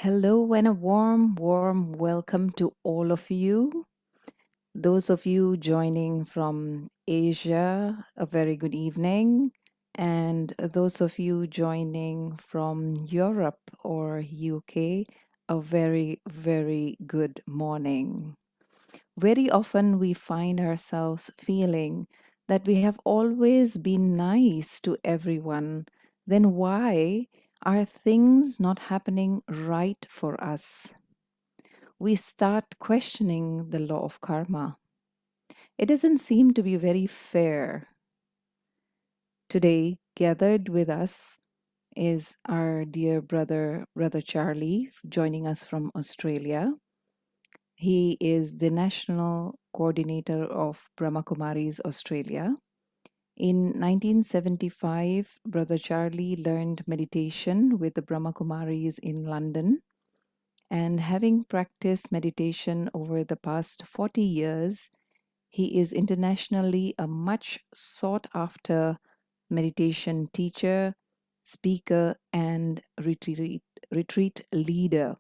Hello and a warm welcome to all of you. Those of you joining from Asia, a very good evening. And those of you joining from Europe or UK, a very good morning. Very often we find ourselves feeling that we have always been nice to everyone. Then why are things not happening right for us? We start questioning the law of karma. It doesn't seem to be very fair. Today, gathered with us is our dear Brother Charlie, joining us from Australia. He is the National Coordinator of Brahma Kumaris Australia. In 1975, Brother Charlie learned meditation with the Brahma Kumaris in London. And having practiced meditation over the past 40 years, he is internationally a much sought after meditation teacher, speaker, and retreat leader.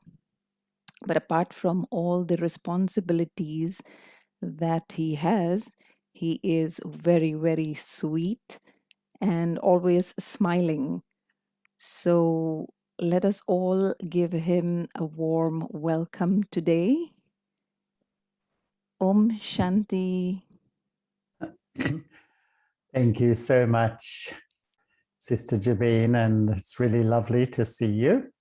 But apart from all the responsibilities that he has, he is very sweet and always smiling. So let us all give him a warm welcome today. Om Shanti. Thank you so much, Sister Jabeen, and it's really lovely to see you.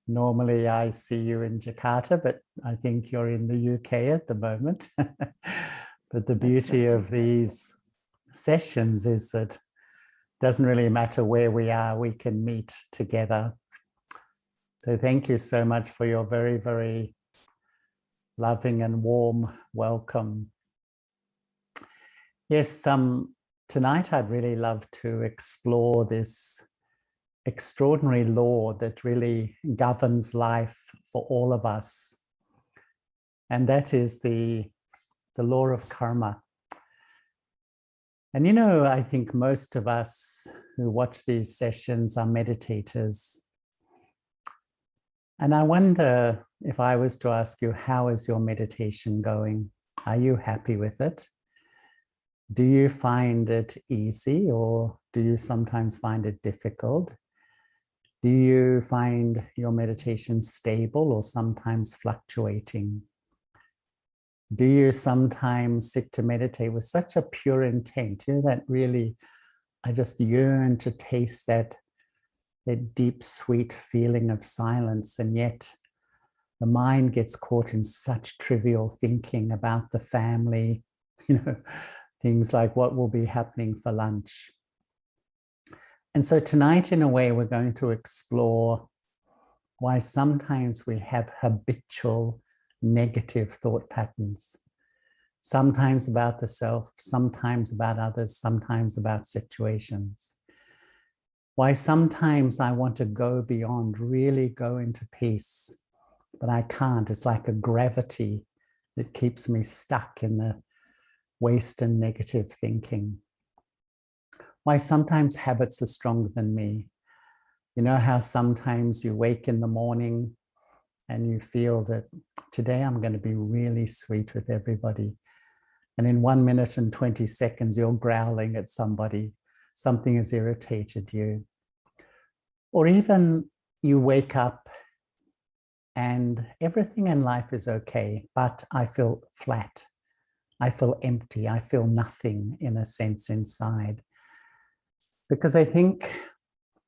Normally I see you in Jakarta, but I think you're in the UK at the moment. But the beauty of these sessions is that it doesn't really matter where we are, we can meet together. So thank you so much for your very loving and warm welcome. Yes, tonight I'd really love to explore this extraordinary law that really governs life for all of us. And that is the law of karma. And you know, I think most of us who watch these sessions are meditators. And I wonder if I was to ask you, how is your meditation going? Are you happy with it? Do you find it easy, or do you sometimes find it difficult? Do you find your meditation stable or sometimes fluctuating? Do you sometimes sit to meditate with such a pure intent, you know, that really, I just yearn to taste that deep, sweet feeling of silence, and yet the mind gets caught in such trivial thinking about the family, you know, things like what will be happening for lunch. And so tonight, in a way, we're going to explore why sometimes we have habitual negative thought patterns, sometimes about the self, sometimes about others, sometimes about situations. Why sometimes I want to go beyond, really go into peace, but I can't. It's like a gravity that keeps me stuck in the waste and negative thinking. Why sometimes habits are stronger than me. You know how sometimes you wake in the morning and you feel that today I'm going to be really sweet with everybody. And in 1 minute and 20 seconds, you're growling at somebody. Something has irritated you. Or even you wake up and everything in life is okay, but I feel flat. I feel empty. I feel nothing in a sense inside. Because I think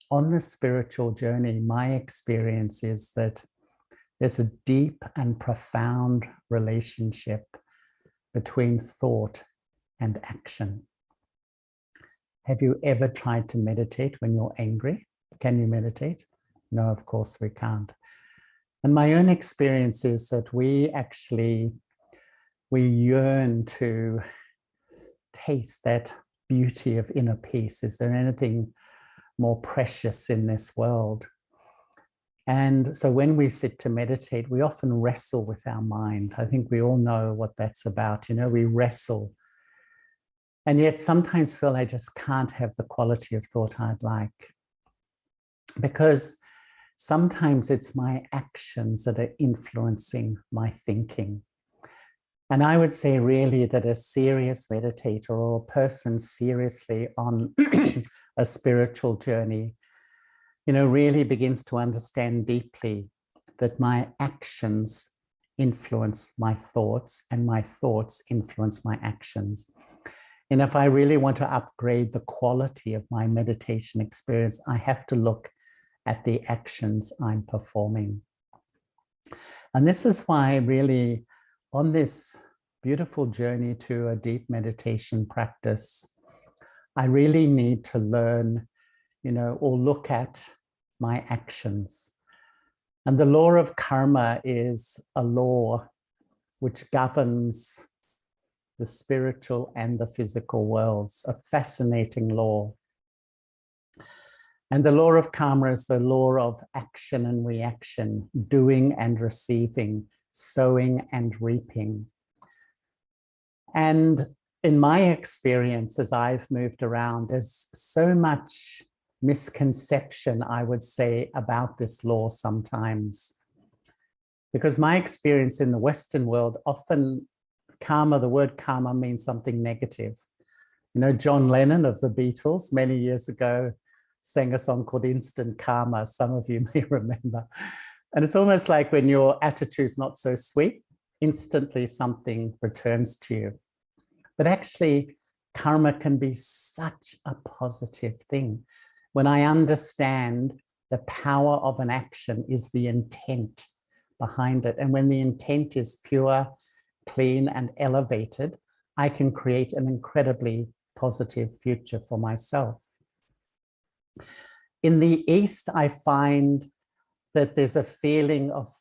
on this spiritual journey, my experience is that there's a deep and profound relationship between thought and action. Have you ever tried to meditate when you're angry? Can you meditate? No, of course we can't. And my own experience is that we yearn to taste that beauty of inner peace. Is there anything more precious in this world? And so when we sit to meditate, we often wrestle with our mind. I think we all know what that's about. You know, we wrestle. And yet sometimes feel I just can't have the quality of thought I'd like. Because Sometimes it's my actions that are influencing my thinking. And I would say really that a serious meditator or a person seriously on a spiritual journey, really begins to understand deeply that my actions influence my thoughts and my thoughts influence my actions. And if I really want to upgrade the quality of my meditation experience, I have to look at the actions I'm performing. And this is why really on this beautiful journey to a deep meditation practice, I really need to learn, or look at my actions. And the law of karma is a law which governs the spiritual and the physical worlds, a fascinating law. And the law of karma is the law of action and reaction, doing and receiving, sowing and reaping. And in my experience, as I've moved around, there's so much misconception, I would say, about this law sometimes. Because my experience in the Western world, often karma, the word karma means something negative. John Lennon of the Beatles many years ago sang a song called Instant Karma. Some of you may remember. And it's almost like when your attitude's not so sweet, instantly something returns to you. But actually, karma can be such a positive thing. When I understand the power of an action is the intent behind it. And when the intent is pure, clean, and elevated, I can create an incredibly positive future for myself. In the East, I find that there's a feeling of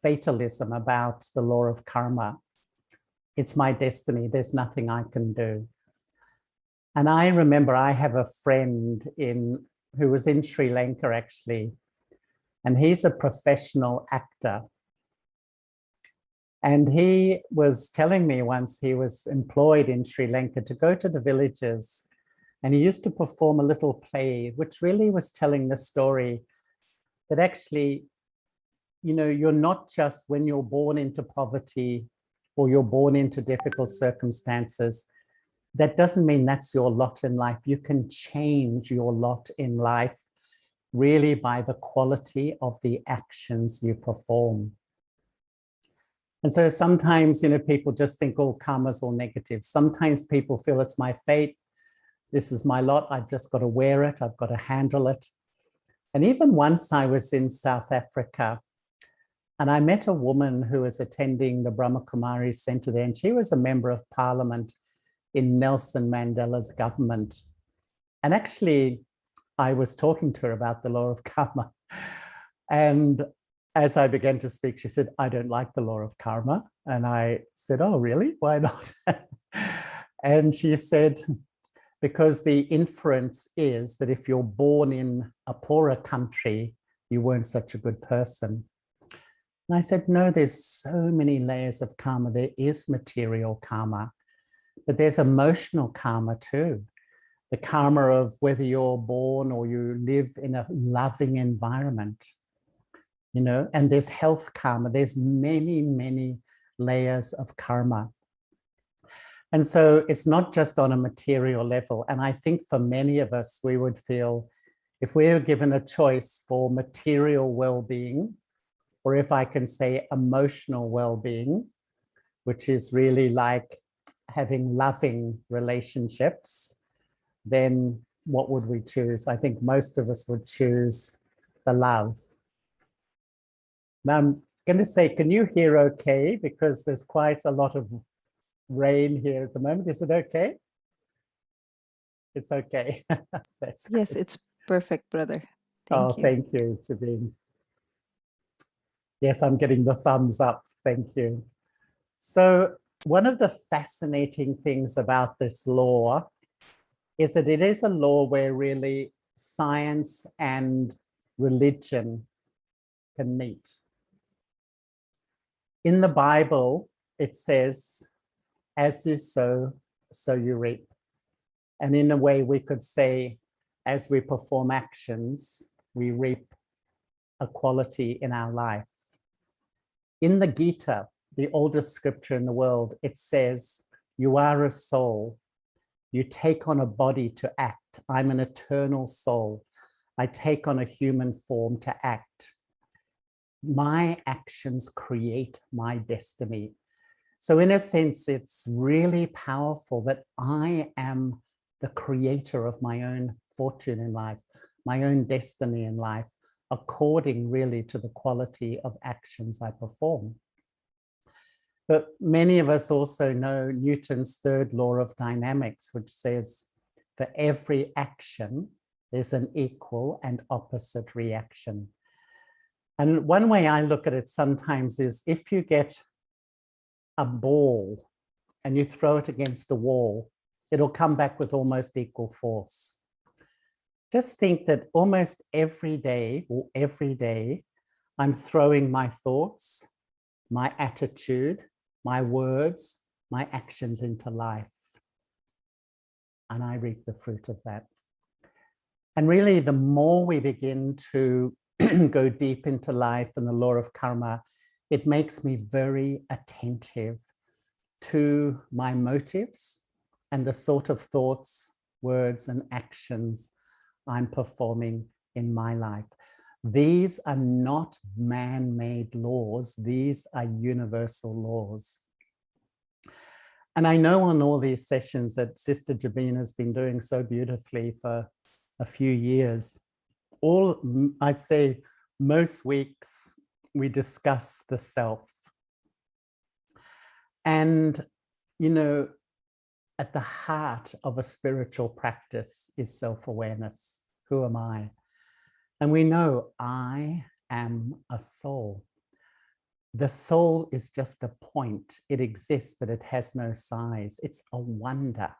fatalism about the law of karma. It's my destiny. There's nothing I can do. And I remember I have a friend who was in Sri Lanka, actually, and he's a professional actor. And he was telling me once he was employed in Sri Lanka to go to the villages, and he used to perform a little play, which really was telling the story that actually, you're not just when you're born into poverty or you're born into difficult circumstances, that doesn't mean that's your lot in life. You can change your lot in life really by the quality of the actions you perform. And so sometimes, people just think, oh, karma's all negative. Sometimes people feel it's my fate. This is my lot. I've just got to wear it. I've got to handle it. And even once I was in South Africa, and I met a woman who was attending the Brahma Kumari Center there, and she was a member of parliament in Nelson Mandela's government. And actually, I was talking to her about the law of karma. And as I began to speak, she said, I don't like the law of karma. And I said, oh, really? Why not? And she said, because the inference is that if you're born in a poorer country, you weren't such a good person. And I said, no, there's so many layers of karma. There is material karma, but there's emotional karma too. The karma of whether you're born or you live in a loving environment, and there's health karma. There's many, many layers of karma. And so it's not just on a material level. And I think for many of us, we would feel if we were given a choice for material well-being, or if I can say emotional well-being, which is really like having loving relationships, then what would we choose? I think most of us would choose the love. Now I'm going to say, can you hear okay? Because there's quite a lot of rain here at the moment. Is it okay? It's okay. That's Yes, good. it's perfect, brother. Oh, Thank you. thank you, Jabin. Yes, I'm getting the thumbs up. Thank you. So one of the fascinating things about this law is that it is a law where really science and religion can meet. In the Bible, it says, as you sow, so you reap. And in a way, we could say, as we perform actions, we reap a quality in our life. In the Gita, the oldest scripture in the world, it says, you are a soul. You take on a body to act. I'm an eternal soul. I take on a human form to act. My actions create my destiny. So in a sense, it's really powerful that I am the creator of my own fortune in life, my own destiny in life, according really to the quality of actions I perform. But many of us also know Newton's third law of dynamics, which says for every action, there's an equal and opposite reaction. And one way I look at it sometimes is if you get a ball and you throw it against a wall, it'll come back with almost equal force. Just think that almost every day, I'm throwing my thoughts, my attitude, my words, my actions into life. And I reap the fruit of that. And really, the more we begin to go deep into life and the law of karma, it makes me very attentive to my motives and the sort of thoughts, words, and actions I'm performing in my life. These are not man-made laws. These are universal laws. And I know on all these sessions that Sister Jabina has been doing so beautifully for a few years, I'd say most weeks we discuss the self. And, you know, at the heart of a spiritual practice is self-awareness. Who am I? And we know I am a soul. The soul is just a point. It exists, but it has no size. It's a wonder.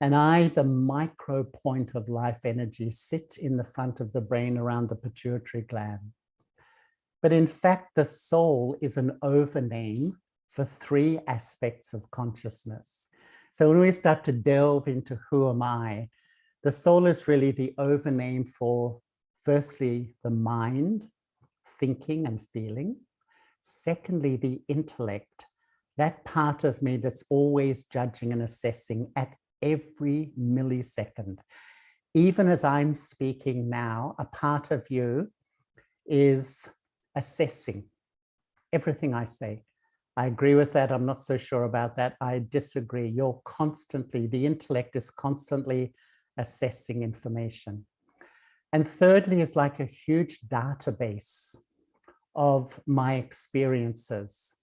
And I, the micro point of life energy, sit in the front of the brain around the pituitary gland. But in fact, the soul is an overname for three aspects of consciousness. So when we start to delve into who am I, the soul is really the overname for, firstly, the mind, thinking and feeling. Secondly, the intellect, that part of me that's always judging and assessing at every millisecond. Even as I'm speaking now, a part of you is assessing everything I say. I agree with that. I'm not so sure about that. I disagree. You're constantly, the intellect is constantly assessing information. And thirdly is like a huge database of my experiences.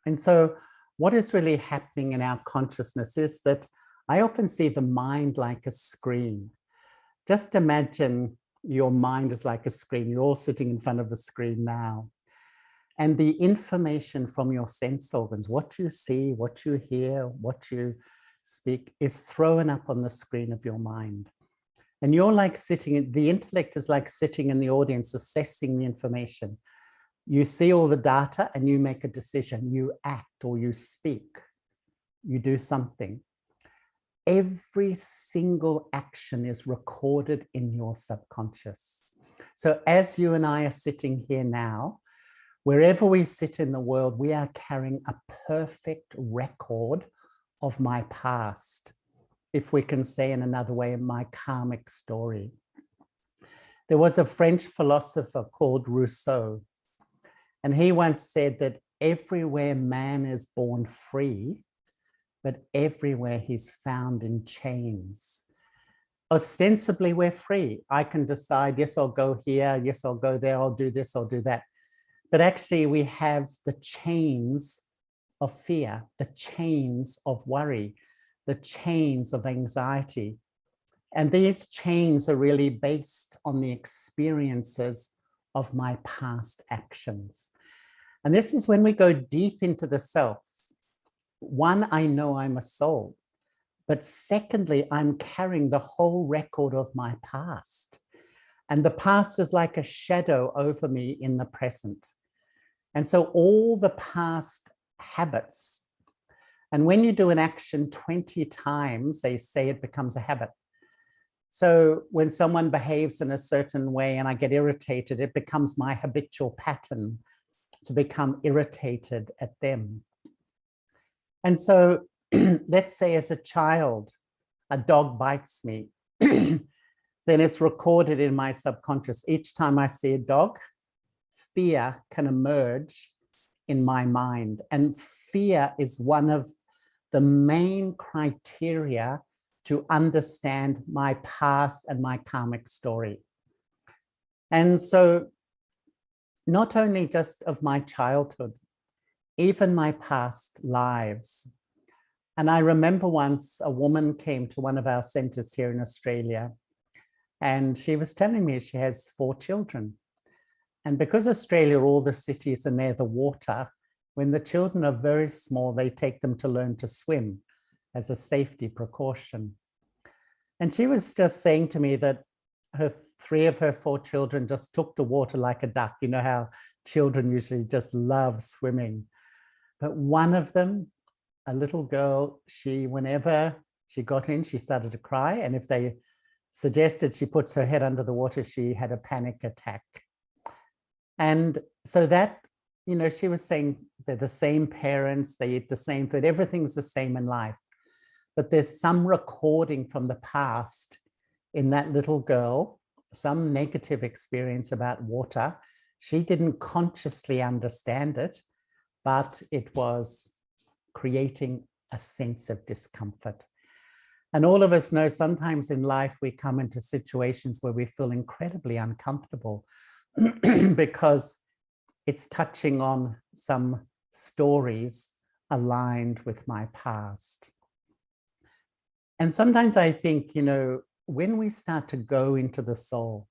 And so what is really happening in our consciousness is that I often see the mind like a screen. Just imagine your mind is like a screen. You're all sitting in front of a screen now. And the information from your sense organs, what you see, what you hear, what you speak, is thrown up on the screen of your mind. And you're like sitting, the intellect is like sitting in the audience, assessing the information. You see all the data and you make a decision. You act or you speak. You do something. Every single action is recorded in your subconscious. So as you and I are sitting here now, wherever we sit in the world, we are carrying a perfect record of my past. If we can say in another way, my karmic story. There was a French philosopher called Rousseau, and he once said that everywhere man is born free, but everywhere he's found in chains. Ostensibly, we're free. I can decide, yes, I'll go here, yes, I'll go there, I'll do this, I'll do that. But actually, we have the chains of fear, the chains of worry, the chains of anxiety. And these chains are really based on the experiences of my past actions. And this is when we go deep into the self. One, I know I'm a soul. But secondly, I'm carrying the whole record of my past. And the past is like a shadow over me in the present. And so all the past habits, and when you do an action 20 times, they say it becomes a habit. So when someone behaves in a certain way and I get irritated, it becomes my habitual pattern to become irritated at them. And so let's say as a child, a dog bites me, then it's recorded in my subconscious. Each time I see a dog, fear can emerge in my mind. And fear is one of the main criteria to understand my past and my karmic story. And so not only just of my childhood, even my past lives. And I remember once a woman came to one of our centers here in Australia, and she was telling me she has 4 children. And because Australia, all the cities are near the water, when the children are very small, they take them to learn to swim as a safety precaution. And she was just saying to me that 3 of her 4 children just took to water like a duck. You know how children usually just love swimming. But one of them, a little girl, whenever she got in, she started to cry. And if they suggested she puts her head under the water, she had a panic attack. And so that, she was saying they're the same parents, they eat the same food, everything's the same in life. But there's some recording from the past in that little girl, some negative experience about water. She didn't consciously understand it, but it was creating a sense of discomfort. And all of us know sometimes in life we come into situations where we feel incredibly uncomfortable because it's touching on some stories aligned with my past. And sometimes I think, when we start to go into the soul,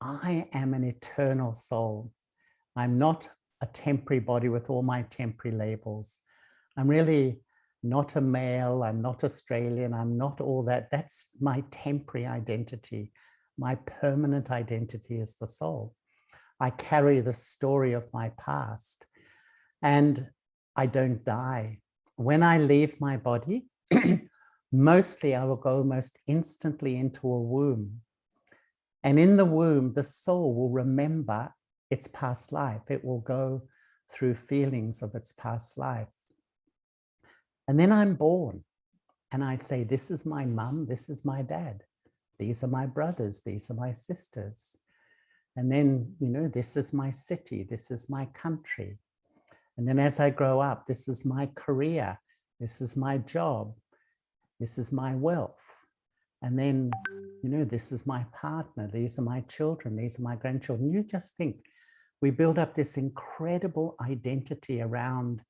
I am an eternal soul. I'm not a temporary body with all my temporary labels. I'm really not a male. I'm not Australian. I'm not all that. That's my temporary identity. My permanent identity is the soul. I carry the story of my past and I don't die. When I leave my body, mostly I will go almost instantly into a womb. And in the womb, the soul will remember its past life. It will go through feelings of its past life. And then I'm born and I say, this is my mum, this is my dad. These are my brothers, these are my sisters. And then, this is my city, this is my country. And then as I grow up, this is my career, this is my job, this is my wealth. And then, this is my partner, these are my children, these are my grandchildren. You just think, we build up this incredible identity around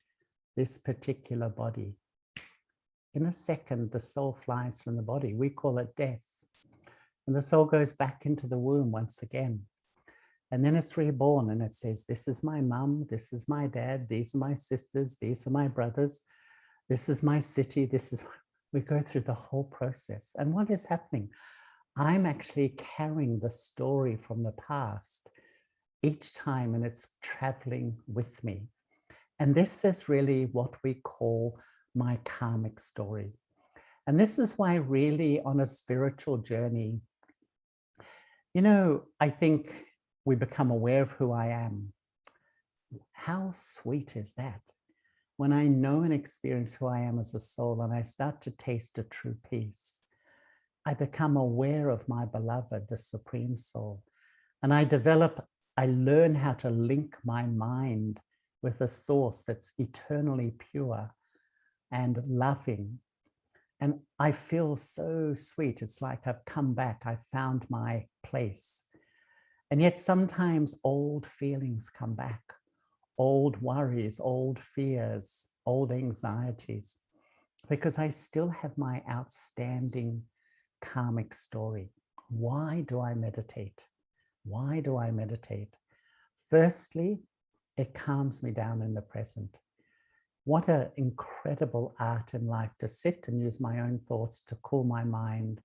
this particular body. In a second, the soul flies from the body. We call it death. And the soul goes back into the womb once again. And then it's reborn and it says, this is my mum, this is my dad, these are my sisters, these are my brothers, this is my city, we go through the whole process. And what is happening? I'm actually carrying the story from the past each time and it's traveling with me. And this is really what we call my karmic story. And this is why really on a spiritual journey, I think we become aware of who I am. How sweet is that? When I know and experience who I am as a soul and I start to taste a true peace, I become aware of my beloved, the Supreme Soul. And I learn how to link my mind with a source that's eternally pure and loving. And I feel so sweet. It's like I've come back. I found my place. And yet sometimes old feelings come back, old worries, old fears, old anxieties, because I still have my outstanding karmic story. Why do I meditate? Why do I meditate? Firstly, it calms me down in the present. What an incredible art in life to sit and use my own thoughts to cool my mind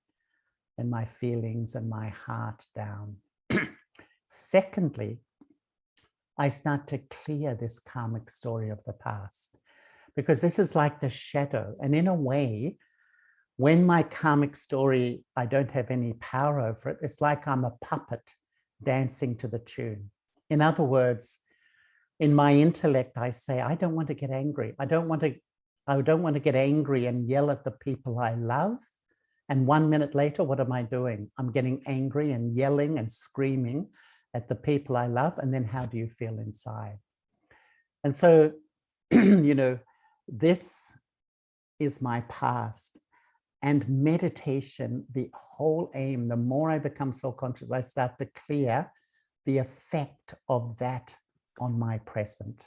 and my feelings and my heart down. Secondly, I start to clear this karmic story of the past because this is like the shadow. And in a way, When my karmic story, I don't have any power over it. It's like I'm a puppet dancing to the tune. In other words, in my intellect, I say, I don't want to get angry. I don't want to get angry and yell at the people I love. And 1 minute later, what am I doing? I'm getting angry and yelling and screaming at the people I love. And then how do you feel inside? And so, this is my past. And meditation, the whole aim, the more I become soul conscious, I start to clear the effect of that on my present.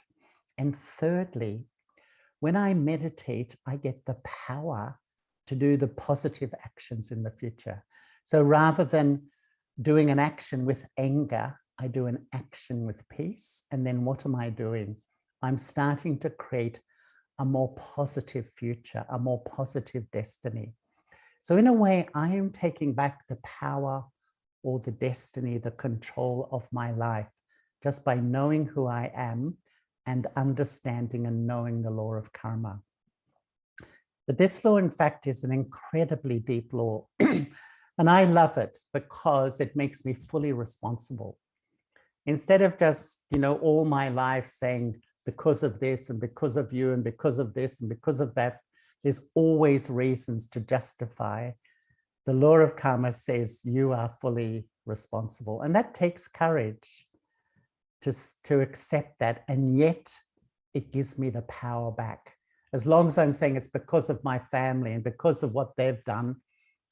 And thirdly, when I meditate, I get the power to do the positive actions in the future. So rather than doing an action with anger, I do an action with peace. And then what am I doing? I'm starting to create a more positive future, a more positive destiny. So in a way, I am taking back the power or the destiny, the control of my life, just by knowing who I am and understanding and knowing the law of karma. But this law, in fact, is an incredibly deep law. And I love it because it makes me fully responsible. Instead of just, all my life saying, because of this and because of you and because of this and because of that, there's always reasons to justify. The law of karma says you are fully responsible. And that takes courage to accept that. And yet it gives me the power back. As long as I'm saying it's because of my family and because of what they've done,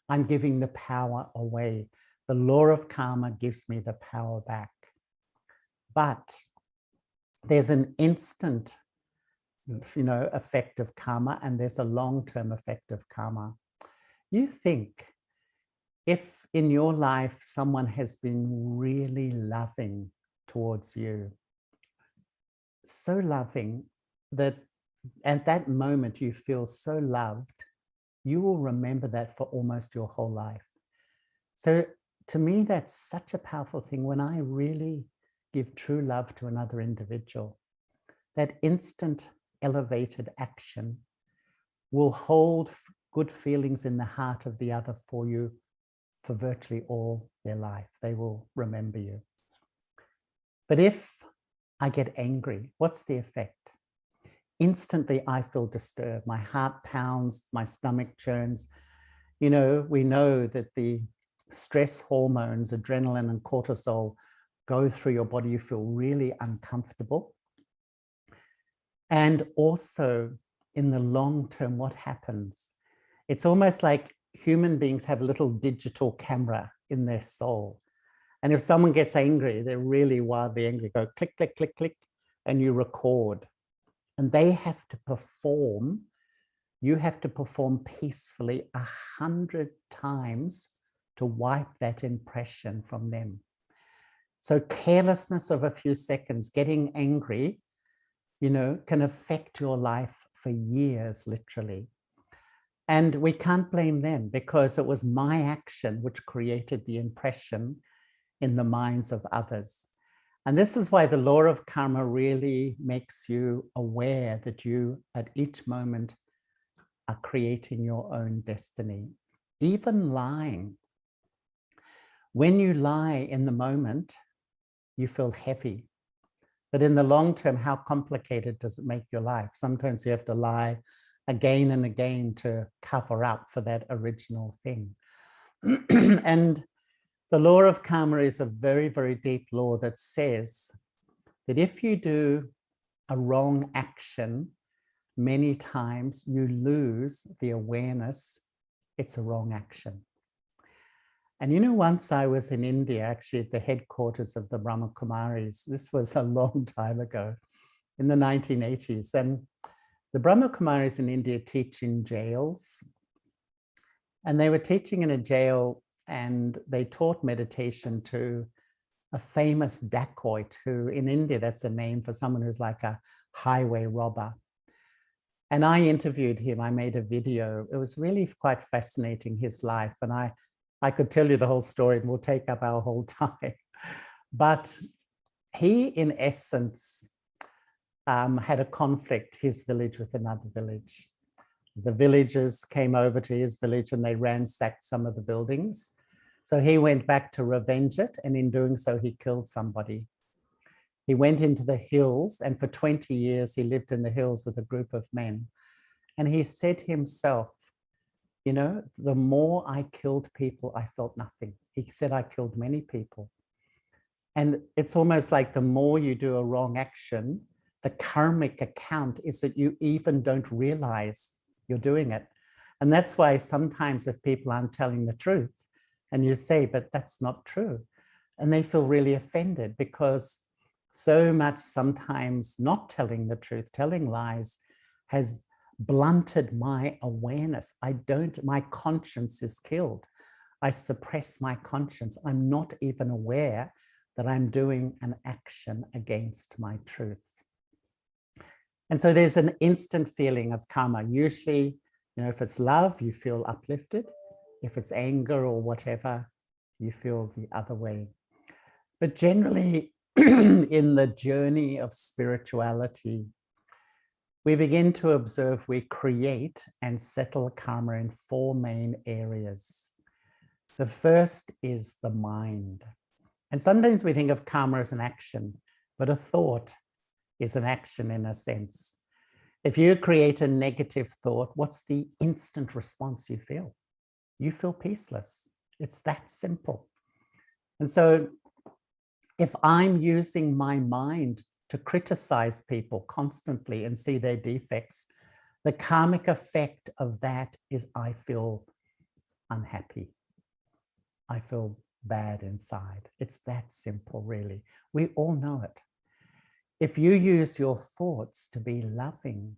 I'm giving the power away. The law of karma gives me the power back. But there's an instant effect of karma, and there's a long-term effect of karma. You think if in your life someone has been really loving towards you, so loving that at that moment you feel so loved, you will remember that for almost your whole life. So to me, that's such a powerful thing. When I really give true love to another individual, that instant elevated action will hold good feelings in the heart of the other for you for virtually all their life. They will remember you. But if I get angry, what's the effect? Instantly, I feel disturbed. My heart pounds, my stomach churns. We know that the stress hormones, adrenaline and cortisol, go through your body. You feel really uncomfortable. And also, in the long term, what happens? It's almost like human beings have a little digital camera in their soul. And if someone gets angry, they're really wildly angry, go click, click, click, click, and you record. And they have to perform, you have to perform peacefully 100 times to wipe that impression from them. So carelessness of a few seconds, getting angry, can affect your life for years, literally. And we can't blame them because it was my action which created the impression in the minds of others. And this is why the law of karma really makes you aware that you, at each moment, are creating your own destiny. Even lying. When you lie in the moment, you feel heavy. But in the long term, how complicated does it make your life? Sometimes you have to lie again and again to cover up for that original thing. And the law of karma is a very, very deep law that says that if you do a wrong action many times, you lose the awareness it's a wrong action. And once I was in India, actually at the headquarters of the Brahma Kumaris. This was a long time ago, in the 1980s. And the Brahma Kumaris in India teach in jails. And they were teaching in a jail, and they taught meditation to a famous dacoit who, in India, that's a name for someone who's like a highway robber. And I interviewed him. I made a video. It was really quite fascinating, his life. And I could tell you the whole story, and we'll take up our whole time. But he, in essence, had a conflict, his village with another village. The villagers came over to his village and they ransacked some of the buildings. So he went back to revenge it, and in doing so, he killed somebody. He went into the hills, and for 20 years, he lived in the hills with a group of men. And he said himself, you know, the more I killed people, I felt nothing. He said, I killed many people. And it's almost like the more you do a wrong action, the karmic account is that you even don't realize you're doing it. And that's why sometimes if people aren't telling the truth and you say, but that's not true, and they feel really offended because so much sometimes not telling the truth, telling lies has blunted my awareness. My conscience is killed. I suppress my conscience. I'm not even aware that I'm doing an action against my truth. And so there's an instant feeling of karma. Usually, you know, if it's love, you feel uplifted. If it's anger or whatever, you feel the other way. But generally, in the journey of spirituality, we begin to observe we create and settle karma in 4 main areas. The first is the mind. And sometimes we think of karma as an action, but a thought is an action in a sense. If you create a negative thought, what's the instant response you feel? You feel peaceless. It's that simple. And so if I'm using my mind to criticize people constantly and see their defects, the karmic effect of that is I feel unhappy. I feel bad inside. It's that simple, really. We all know it. If you use your thoughts to be loving,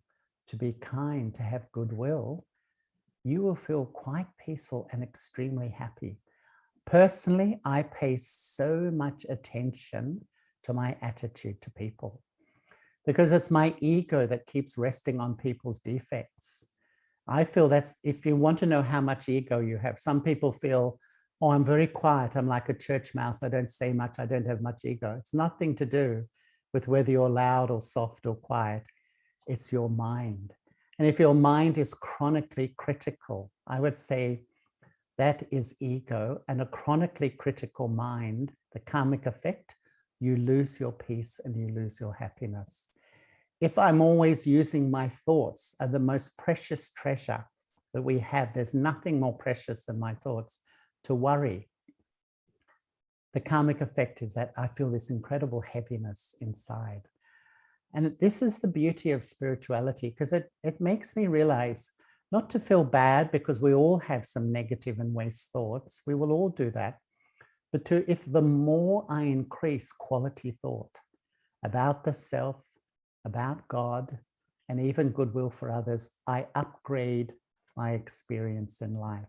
to be kind, to have goodwill, you will feel quite peaceful and extremely happy. Personally, I pay so much attention to my attitude to people because it's my ego that keeps resting on people's defects. I feel that's, if you want to know how much ego you have, some people feel, oh, I'm very quiet. I'm like a church mouse. I don't say much. I don't have much ego. It's nothing to do with whether you're loud or soft or quiet. It's your mind. And if your mind is chronically critical, I would say that is ego. And a chronically critical mind, the karmic effect, you lose your peace and you lose your happiness. If I'm always using my thoughts are the most precious treasure that we have, there's nothing more precious than my thoughts, to worry. The karmic effect is that I feel this incredible heaviness inside. And this is the beauty of spirituality, because it makes me realize not to feel bad, because we all have some negative and waste thoughts. We will all do that. But if the more I increase quality thought about the self, about God, and even goodwill for others, I upgrade my experience in life.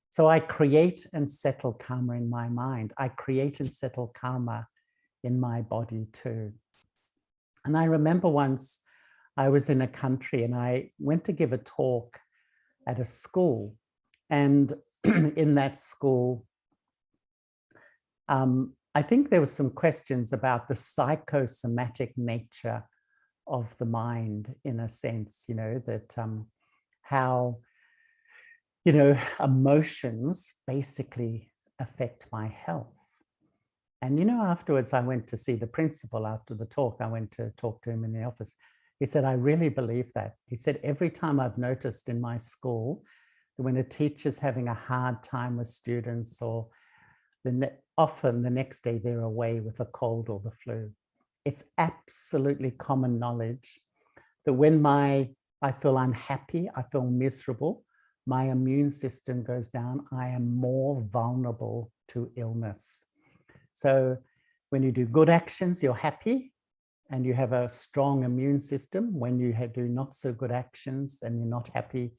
So I create and settle karma in my mind. I create and settle karma in my body too. And I remember once I was in a country and I went to give a talk at a school. And in that school, I think there were some questions about the psychosomatic nature of the mind, in a sense, you know, that how, you know, emotions basically affect my health. And, you know, afterwards, I went to see the principal after the talk. I went to talk to him in the office. He said, I really believe that. He said, every time I've noticed in my school, when a teacher's having a hard time with students, or often the next day they're away with a cold or the flu. It's absolutely common knowledge that when I feel unhappy, I feel miserable, my immune system goes down, I am more vulnerable to illness. So when you do good actions, you're happy and you have a strong immune system. When you do not so good actions and you're not happy,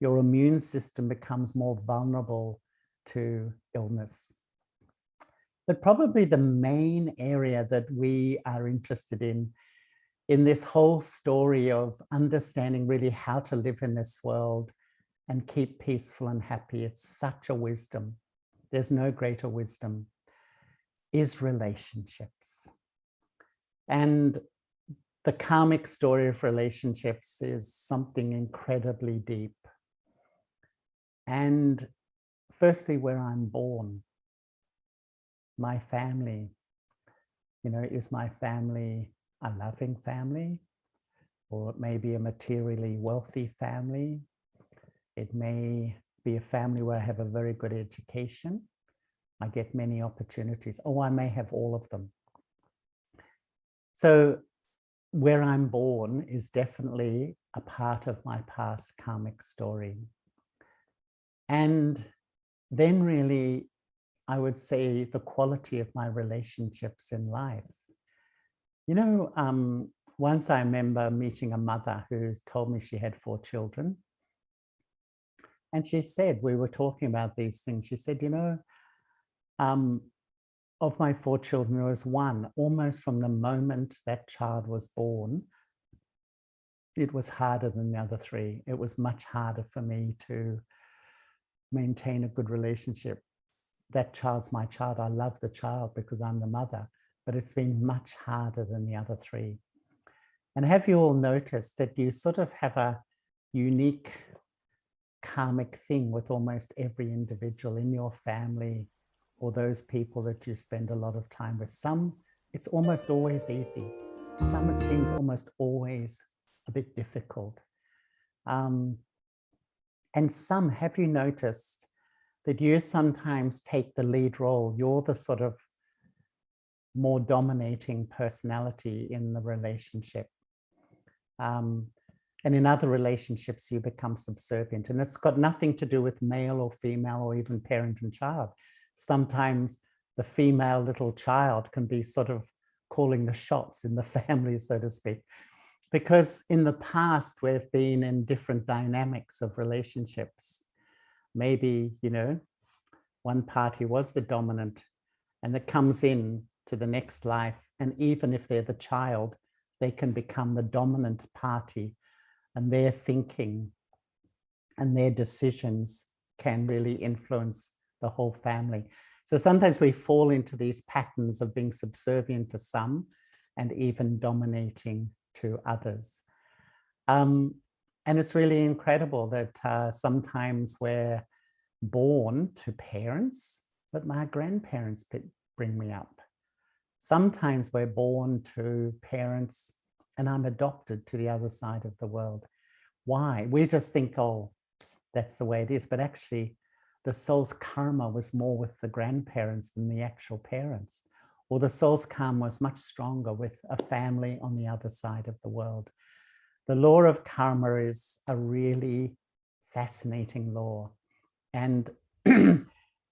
your immune system becomes more vulnerable to illness. But probably the main area that we are interested in this whole story of understanding really how to live in this world and keep peaceful and happy, it's such a wisdom. There's no greater wisdom, is relationships. And the karmic story of relationships is something incredibly deep. And firstly, where I'm born, my family, is my family a loving family? Or it may be a materially wealthy family. It may be a family where I have a very good education. I get many opportunities. Oh, I may have all of them. So where I'm born is definitely a part of my past karmic story. And then really, I would say the quality of my relationships in life. Once I remember meeting a mother who told me she had 4 children. And she said, we were talking about these things. She said, of my 4 children, there was one, almost from the moment that child was born, it was harder than the other 3. It was much harder for me to maintain a good relationship. That child's my child. I love the child because I'm the mother, but it's been much harder than the other 3. And have you all noticed that you sort of have a unique karmic thing with almost every individual in your family or those people that you spend a lot of time with? Some, it's almost always easy. Some, it seems almost always a bit difficult. And some, have you noticed that you sometimes take the lead role? You're the sort of more dominating personality in the relationship. And in other relationships, you become subservient. And it's got nothing to do with male or female or even parent and child. Sometimes the female little child can be sort of calling the shots in the family, so to speak. Because in the past, we've been in different dynamics of relationships. Maybe, one party was the dominant and it comes in to the next life. And even if they're the child, they can become the dominant party, and their thinking and their decisions can really influence the whole family. So sometimes we fall into these patterns of being subservient to some and even dominating to others. And it's really incredible that sometimes we're born to parents, but my grandparents bring me up. Sometimes we're born to parents and I'm adopted to the other side of the world. Why? We just think, oh, that's the way it is. But actually, the soul's karma was more with the grandparents than the actual parents. Or the soul's karma was much stronger with a family on the other side of the world. The law of karma is a really fascinating law. And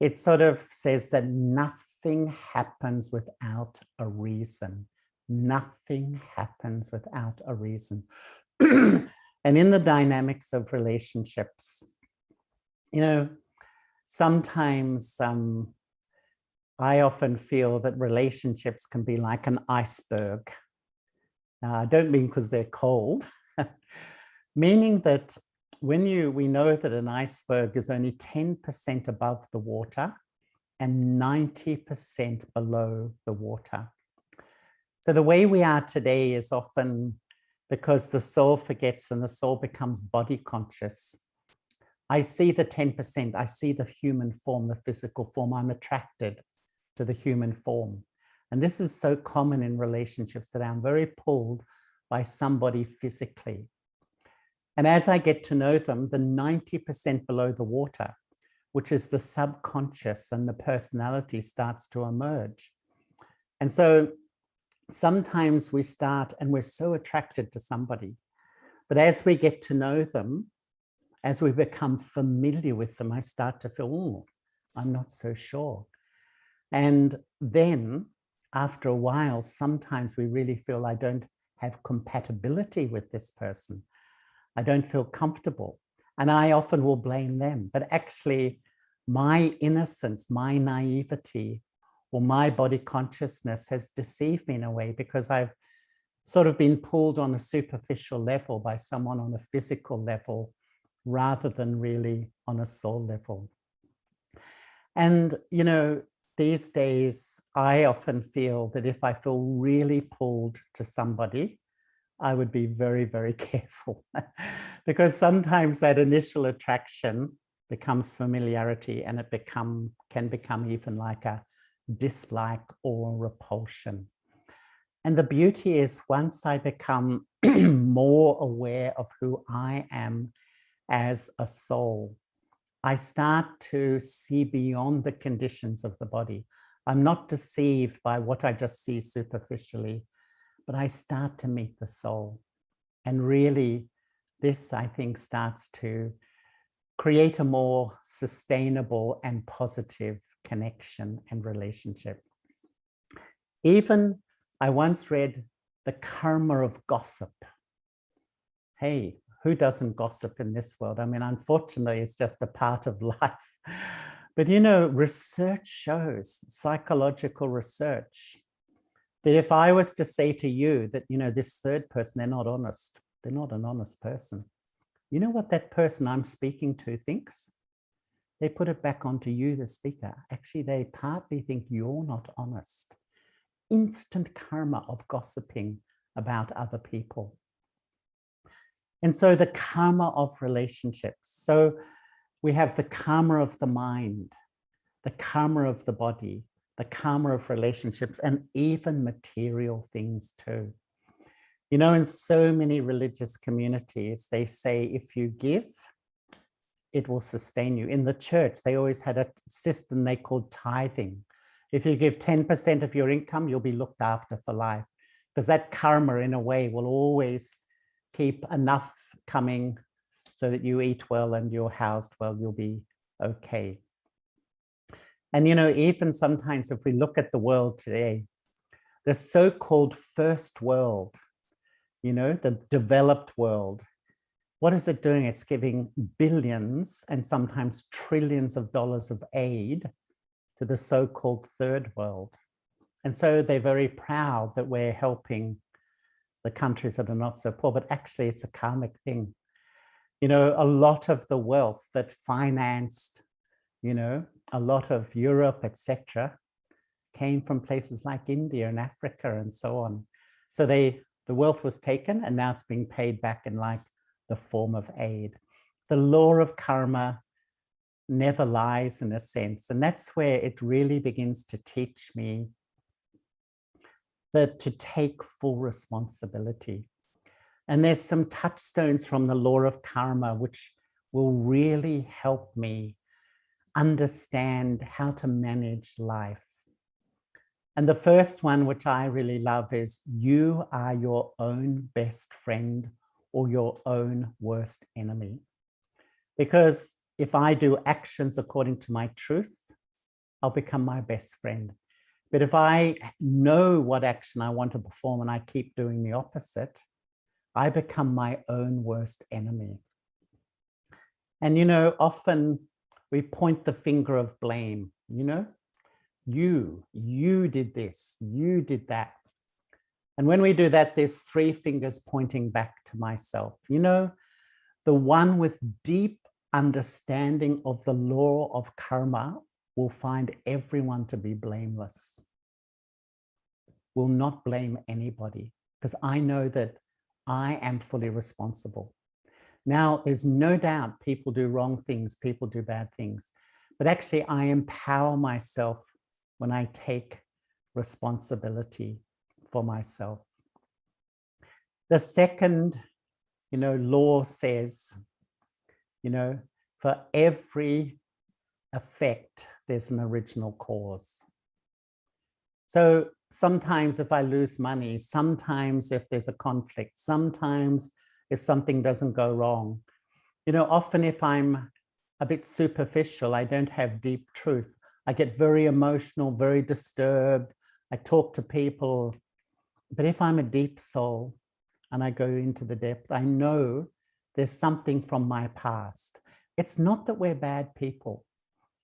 it sort of says that nothing happens without a reason. Nothing happens without a reason. And in the dynamics of relationships, sometimes I often feel that relationships can be like an iceberg. Now, I don't mean because they're cold, meaning that we know that an iceberg is only 10% above the water and 90% below the water. So the way we are today is often because the soul forgets and the soul becomes body conscious. I see the 10%, I see the human form, the physical form. I'm attracted to the human form. And this is so common in relationships that I'm very pulled by somebody physically. And as I get to know them, the 90% below the water, which is the subconscious and the personality, starts to emerge. And so sometimes we start and we're so attracted to somebody, but as we get to know them, as we become familiar with them, I start to feel, oh, I'm not so sure. And then after a while, sometimes we really feel I don't have compatibility with this person. I don't feel comfortable. And I often will blame them. But actually, my innocence, my naivety, or my body consciousness has deceived me in a way, because I've sort of been pulled on a superficial level by someone on a physical level rather than really on a soul level. And, these days, I often feel that if I feel really pulled to somebody, I would be very, very careful because sometimes that initial attraction becomes familiarity, and it can become even like a dislike or repulsion. And the beauty is, once I become more aware of who I am as a soul, I start to see beyond the conditions of the body. I'm not deceived by what I just see superficially, but I start to meet the soul. And really, this, I think, starts to create a more sustainable and positive connection and relationship. Even I once read The Karma of Gossip. Hey, who doesn't gossip in this world? I mean, unfortunately, it's just a part of life. But you know, research shows, psychological research, that if I was to say to you that, you know, this third person, they're not honest, they're not an honest person, you know what that person I'm speaking to thinks? They put it back onto you, the speaker. Actually, they partly think you're not honest. Instant karma of gossiping about other people. And so the karma of relationships. So we have the karma of the mind, the karma of the body, the karma of relationships, and even material things too. You know, in so many religious communities, they say if you give, it will sustain you. In the church, they always had a system they called tithing. If you give 10% of your income, you'll be looked after for life, because that karma, in a way, will always keep enough coming so that you eat well and you're housed well, you'll be okay. And, you know, even sometimes if we look at the world today, the so-called first world, you know, the developed world, what is it doing? It's giving billions and sometimes trillions of dollars of aid to the so-called third world. And so they're very proud that we're helping the countries that are not so poor, but actually it's a karmic thing. You know, a lot of the wealth that financed, you know, a lot of Europe, etc., came from places like India and Africa and so on. So the wealth was taken and now it's being paid back in like the form of aid. The law of karma never lies, in a sense. And that's where it really begins to teach me that to take full responsibility. And there's some touchstones from the law of karma which will really help me understand how to manage life. And the first one, which I really love, is you are your own best friend or your own worst enemy. Because if I do actions according to my truth, I'll become my best friend. But if I know what action I want to perform and I keep doing the opposite, I become my own worst enemy. And, you know, often we point the finger of blame, you know, you did this, you did that. And when we do that, there's three fingers pointing back to myself. You know, the one with deep understanding of the law of karma will find everyone to be blameless, will not blame anybody, because I know that I am fully responsible. Now, there's no doubt people do wrong things, people do bad things, but actually I empower myself when I take responsibility for myself. The second, you know, law says, you know, for every effect, there's an original cause. So sometimes if I lose money, sometimes if there's a conflict, sometimes if something doesn't go wrong, you know, often if I'm a bit superficial, I don't have deep truth, I get very emotional, very disturbed, I talk to people. But if I'm a deep soul and I go into the depth, I know there's something from my past. It's not that we're bad people.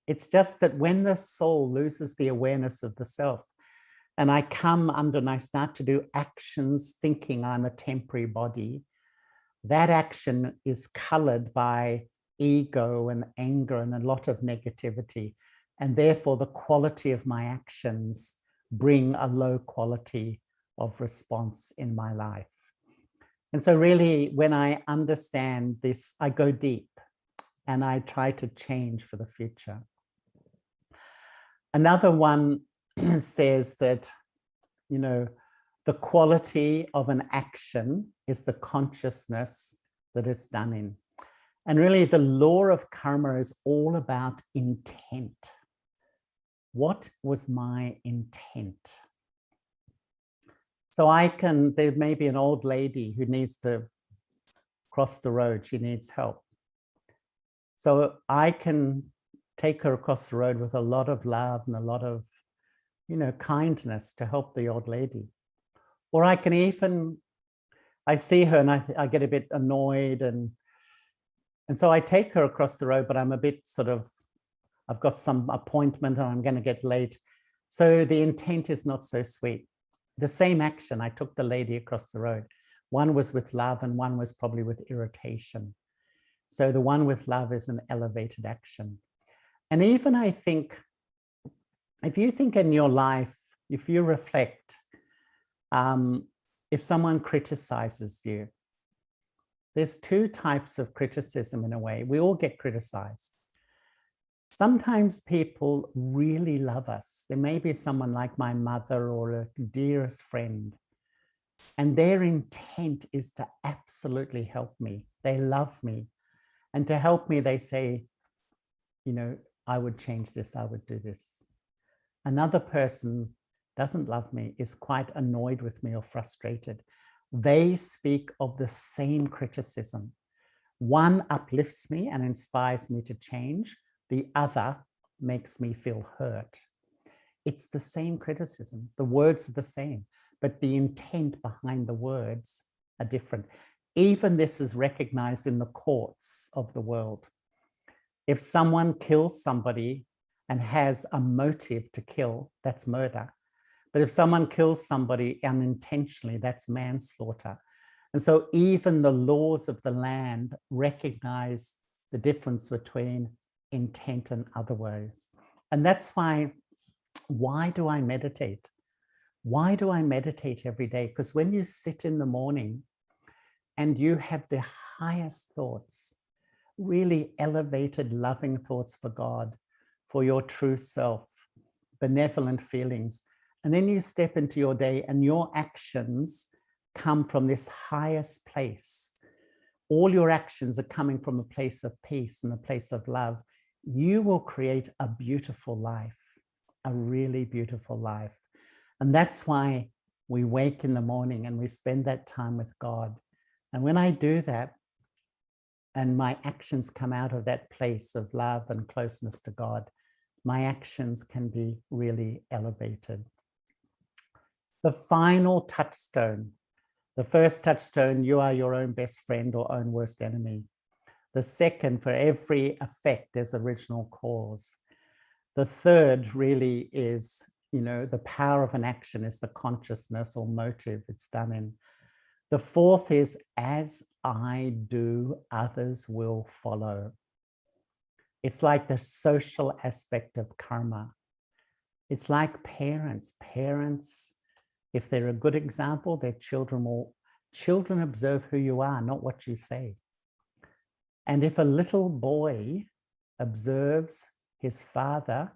It's just that when the soul loses the awareness of the self, and I come under and I start to do actions thinking I'm a temporary body, that action is colored by ego and anger and a lot of negativity. And therefore, the quality of my actions bring a low quality of response in my life. And so really, when I understand this, I go deep and I try to change for the future. Another one says that, you know, the quality of an action is the consciousness that it's done in. And really, the law of karma is all about intent. What was my intent? So there may be an old lady who needs to cross the road. She needs help. So I can take her across the road with a lot of love and a lot of, kindness to help the old lady. Or I can even, I see her and I get a bit annoyed and so I take her across the road, but I'm a bit I've got some appointment and I'm going to get late. So the intent is not so sweet. The same action, I took the lady across the road. One was with love and one was probably with irritation. So the one with love is an elevated action. And even I think, if you think in your life, if you reflect, if someone criticizes you, there's two types of criticism in a way. We all get criticized. Sometimes people really love us. There may be someone like my mother or a dearest friend, and their intent is to absolutely help me. They love me. And to help me, they say, I would change this, I would do this. Another person doesn't love me, is quite annoyed with me or frustrated. They speak of the same criticism. One uplifts me and inspires me to change. The other makes me feel hurt. It's the same criticism. The words are the same, but the intent behind the words are different. Even this is recognized in the courts of the world. If someone kills somebody and has a motive to kill, that's murder. But if someone kills somebody unintentionally, that's manslaughter. And so even the laws of the land recognize the difference between intent and other ways. And that's why do I meditate? Why do I meditate every day? Because when you sit in the morning and you have the highest thoughts, really elevated, loving thoughts for God, for your true self, benevolent feelings, and then you step into your day and your actions come from this highest place. All your actions are coming from a place of peace and a place of love. You will create a beautiful life, a really beautiful life. And that's why we wake in the morning and we spend that time with God. And when I do that, and my actions come out of that place of love and closeness to God, my actions can be really elevated. The final touchstone. The first touchstone, you are your own best friend or own worst enemy. The second, for every effect, there's original cause. The third really is, the power of an action is the consciousness or motive it's done in. The fourth is, as I do, others will follow. It's like the social aspect of karma. It's like parents. Parents, if they're a good example, their children observe who you are, not what you say. And if a little boy observes his father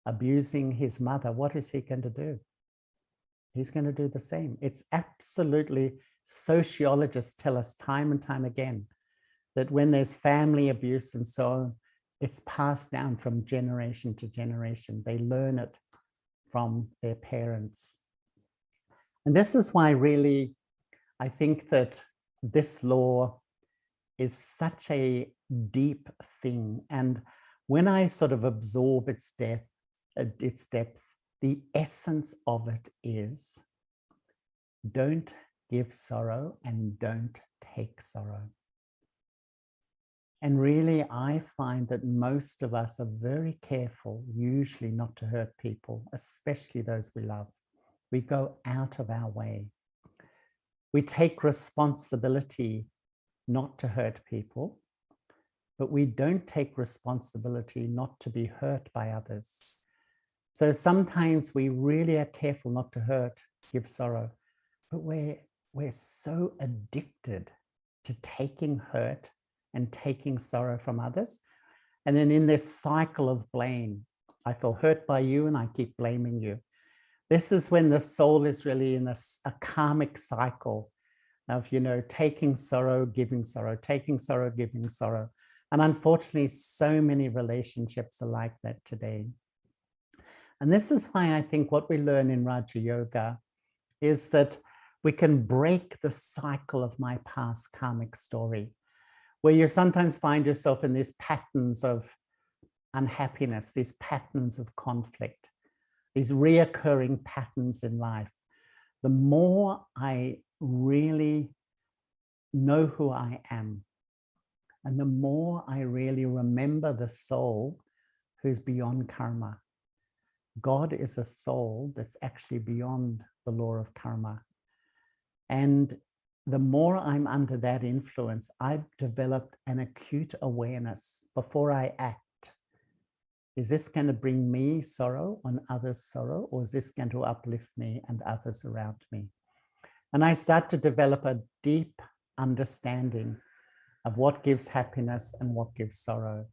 abusing his mother, what is he going to do? He's going to do the same. It's absolutely, sociologists tell us time and time again that when there's family abuse and so on, it's passed down from generation to generation. They learn it from their parents. And this is why really I think that this law is such a deep thing. And when I sort of absorb its depth, the essence of it is, don't give sorrow and don't take sorrow. And really, I find that most of us are very careful, usually not to hurt people, especially those we love. We go out of our way. We take responsibility not to hurt people, but we don't take responsibility not to be hurt by others. So sometimes we really are careful not to hurt, give sorrow, but we're we're so addicted to taking hurt and taking sorrow from others. And then in this cycle of blame, I feel hurt by you and I keep blaming you. This is when the soul is really in a karmic cycle of, taking sorrow, giving sorrow, taking sorrow, giving sorrow. And unfortunately, so many relationships are like that today. And this is why I think what we learn in Raja Yoga is that we can break the cycle of my past karmic story, where you sometimes find yourself in these patterns of unhappiness, these patterns of conflict, these reoccurring patterns in life. The more I really know who I am, and the more I really remember the soul who's beyond karma. God is a soul that's actually beyond the law of karma. And the more I'm under that influence, I've developed an acute awareness before I act. Is this going to bring me sorrow and others sorrow, or is this going to uplift me and others around me? And I start to develop a deep understanding of what gives happiness and what gives sorrow.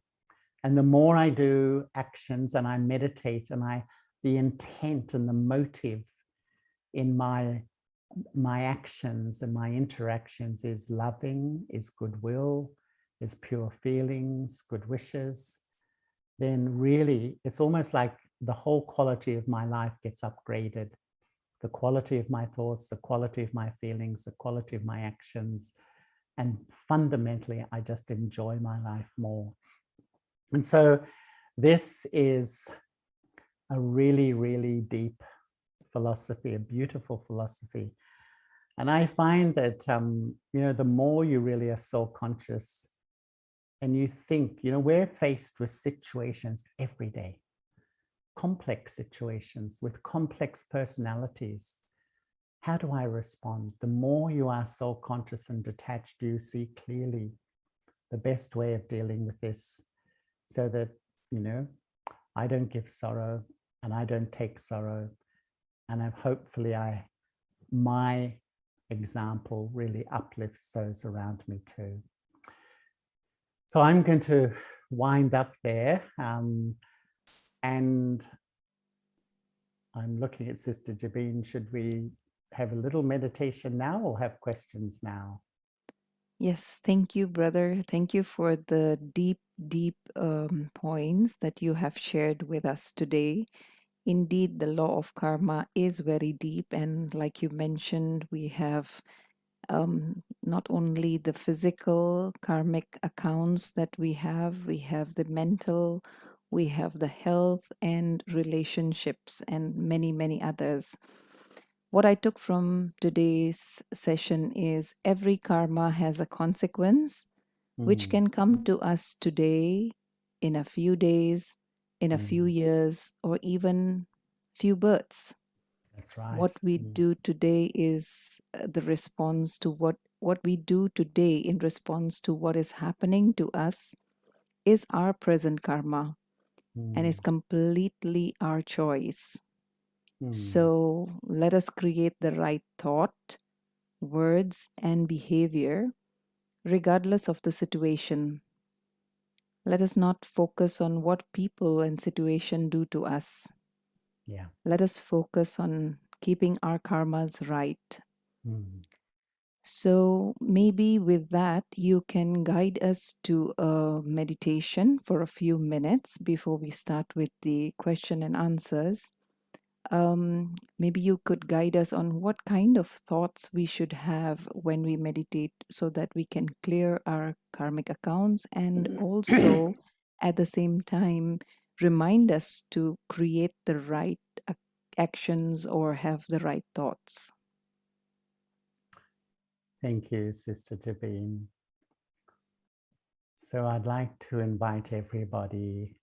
And the more I do actions and I meditate and the intent and the motive in my actions and my interactions is loving, is goodwill, is pure feelings, good wishes, then really it's almost like the whole quality of my life gets upgraded. The quality of my thoughts, the quality of my feelings, the quality of my actions. And fundamentally, I just enjoy my life more. And so this is a really, really deep philosophy, a beautiful philosophy. And I find that, the more you really are soul-conscious and you think, we're faced with situations every day, complex situations with complex personalities. How do I respond? The more you are soul-conscious and detached, you see clearly the best way of dealing with this so that, I don't give sorrow and I don't take sorrow. And hopefully my example really uplifts those around me too. So I'm going to wind up there. And I'm looking at Sister Jabin. Should we have a little meditation now or have questions now? Yes, thank you, brother. Thank you for the deep, deep points that you have shared with us today. Indeed, the law of karma is very deep, and like you mentioned, we have not only the physical karmic accounts that we have the mental, we have the health and relationships, and many, many others. What I took from today's session is every karma has a consequence, which can come to us today, in a few days, in a few years, or even few births. That's right. What we do today is the response to what we do today in response to what is happening to us is our present karma, and is completely our choice. So let us create the right thought, words, and behavior regardless of the situation. Let us not focus on what people and situation do to us. Yeah. Let us focus on keeping our karmas right. So maybe with that, you can guide us to a meditation for a few minutes before we start with the question and answers. Maybe you could guide us on what kind of thoughts we should have when we meditate so that we can clear our karmic accounts, and also at the same time remind us to create the right actions or have the right thoughts. Thank you, Sister Jabin. So I'd like to invite everybody,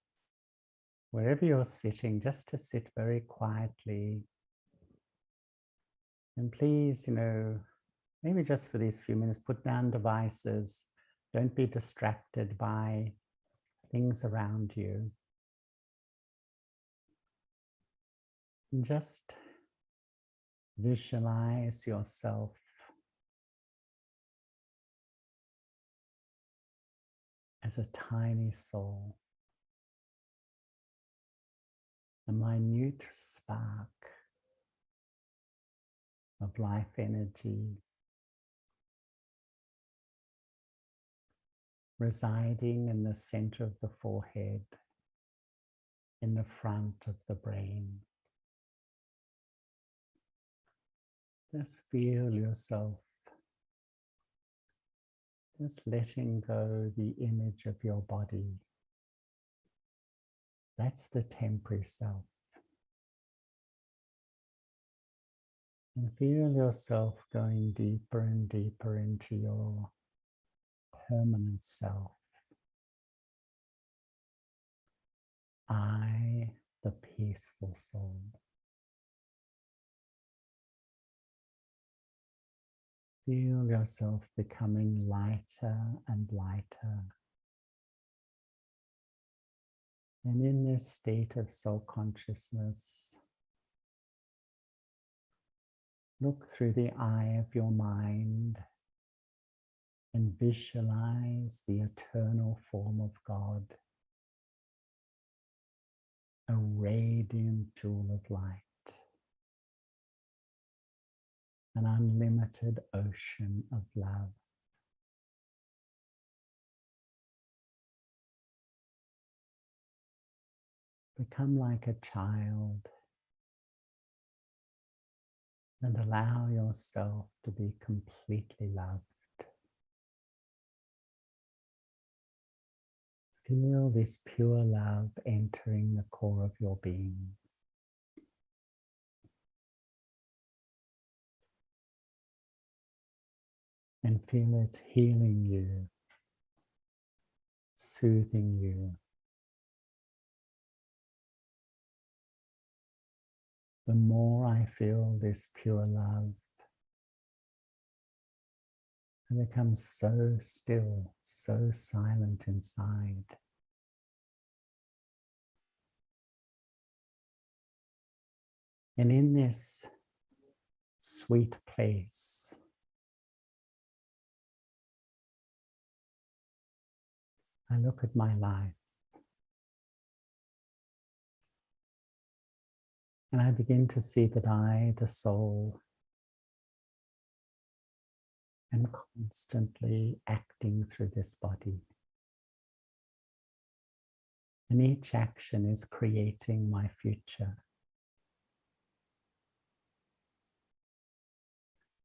wherever you're sitting, just to sit very quietly. And please, maybe just for these few minutes, put down devices. Don't be distracted by things around you. And just visualize yourself as a tiny soul, a minute spark of life energy residing in the center of the forehead, in the front of the brain. Just feel yourself just letting go the image of your body. That's the temporary self. And feel yourself going deeper and deeper into your permanent self. I, the peaceful soul. Feel yourself becoming lighter and lighter. And in this state of soul consciousness, look through the eye of your mind and visualize the eternal form of God, a radiant jewel of light, an unlimited ocean of love. Become like a child and allow yourself to be completely loved. Feel this pure love entering the core of your being. And feel it healing you, soothing you. The more I feel this pure love, I become so still, so silent inside. And in this sweet place, I look at my life and I begin to see that I, the soul, am constantly acting through this body. And each action is creating my future.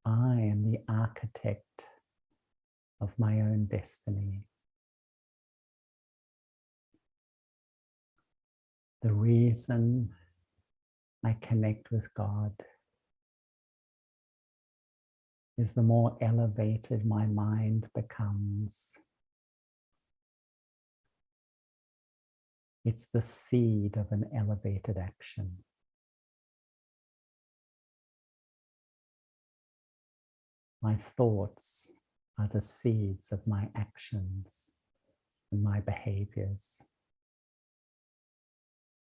I am the architect of my own destiny. The reason I connect with God is the more elevated my mind becomes. It's the seed of an elevated action. My thoughts are the seeds of my actions and my behaviors.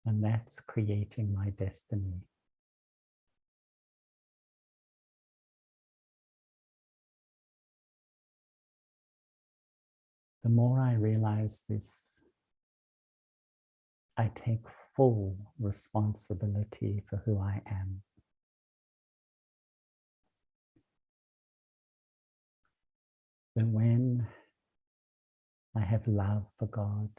And that's creating my destiny. The more I realize this, I take full responsibility for who I am. That when I have love for God,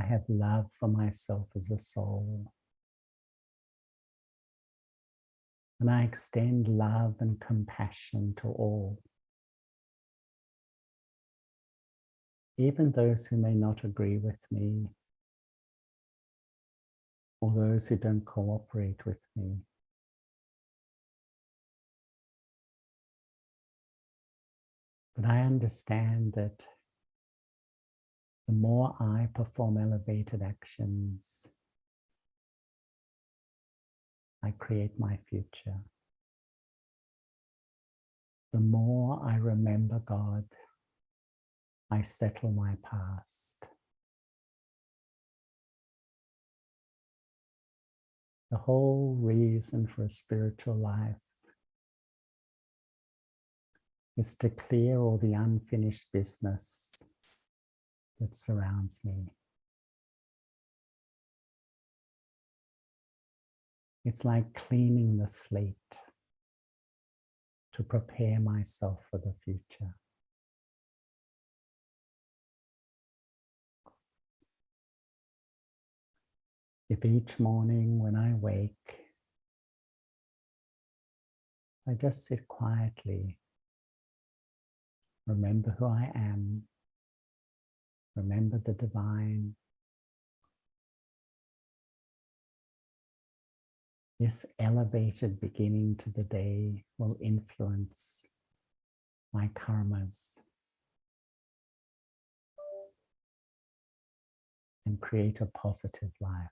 I have love for myself as a soul, and I extend love and compassion to all, even those who may not agree with me, or those who don't cooperate with me. But I understand that the more I perform elevated actions, I create my future. The more I remember God, I settle my past. The whole reason for a spiritual life is to clear all the unfinished business that surrounds me. It's like cleaning the slate to prepare myself for the future. If each morning when I wake, I just sit quietly, remember who I am, remember the divine. This elevated beginning to the day will influence my karmas and create a positive life.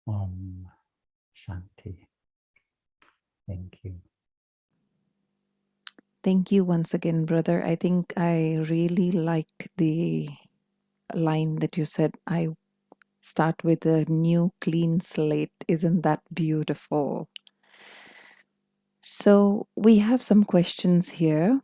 Om Shanti. Thank you. Thank you once again, brother. I think I really liked the line that you said, I start with a new clean slate. Isn't that beautiful? So we have some questions here.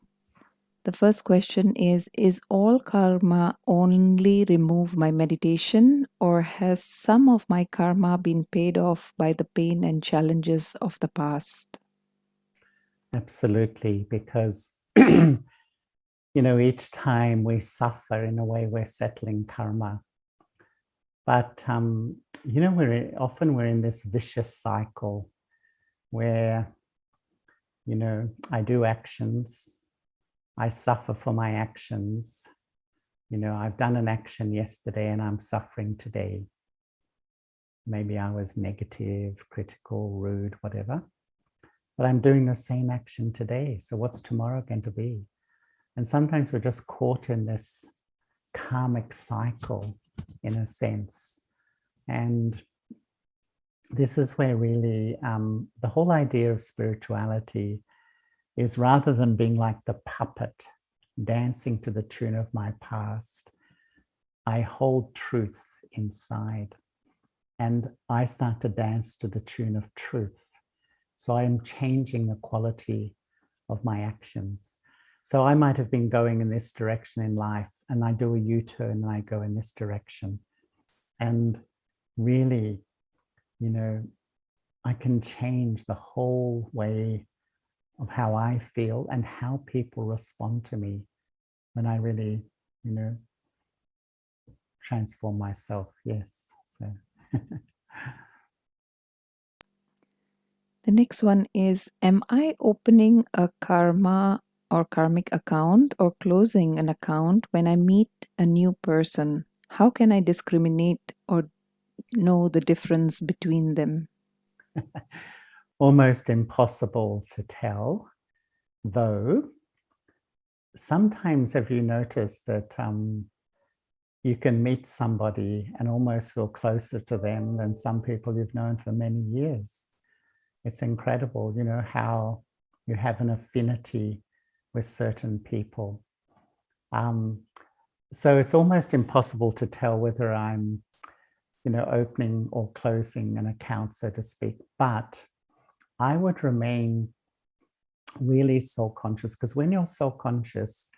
The first question is all karma only remove my meditation, or has some of my karma been paid off by the pain and challenges of the past? Absolutely, because each time we suffer, in a way, we're settling karma. But we're in this vicious cycle where I do actions, I suffer for my actions. I've done an action yesterday and I'm suffering today. Maybe I was negative, critical, rude, whatever. But I'm doing the same action today. So what's tomorrow going to be? And sometimes we're just caught in this karmic cycle, in a sense. And this is where really the whole idea of spirituality is, rather than being like the puppet dancing to the tune of my past, I hold truth inside and I start to dance to the tune of truth. So I'm changing the quality of my actions. So I might have been going in this direction in life and I do a U-turn and I go in this direction. And really, I can change the whole way of how I feel and how people respond to me when I really, transform myself. Yes. So. The next one is, am I opening a karma or karmic account or closing an account when I meet a new person? How can I discriminate or know the difference between them? Almost impossible to tell, though. Sometimes have you noticed that you can meet somebody and almost feel closer to them than some people you've known for many years? It's incredible, how you have an affinity with certain people. So it's almost impossible to tell whether I'm, opening or closing an account, so to speak. But I would remain really soul-conscious, because when you're soul-conscious,